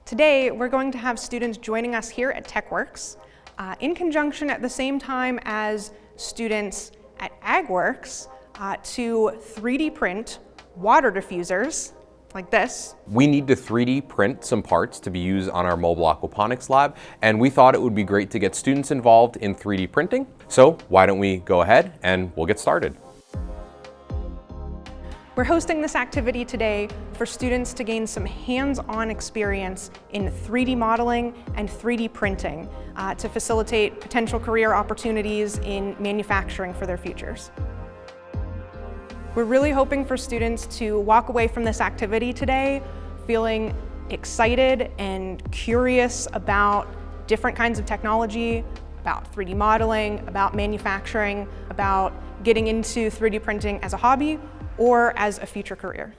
Today, we're going to have students joining us here at TechWorks in conjunction at the same time as students at AgWorks to 3D print water diffusers like this. We need to 3D print some parts to be used on our mobile aquaponics lab, and we thought it would be great to get students involved in 3D printing. So why don't we go ahead and we'll get started. We're hosting this activity today for students to gain some hands-on experience in 3D modeling and 3D printing to facilitate potential career opportunities in manufacturing for their futures. We're really hoping for students to walk away from this activity today feeling excited and curious about different kinds of technology, about 3D modeling, about manufacturing, about getting into 3D printing as a hobby or as a future career.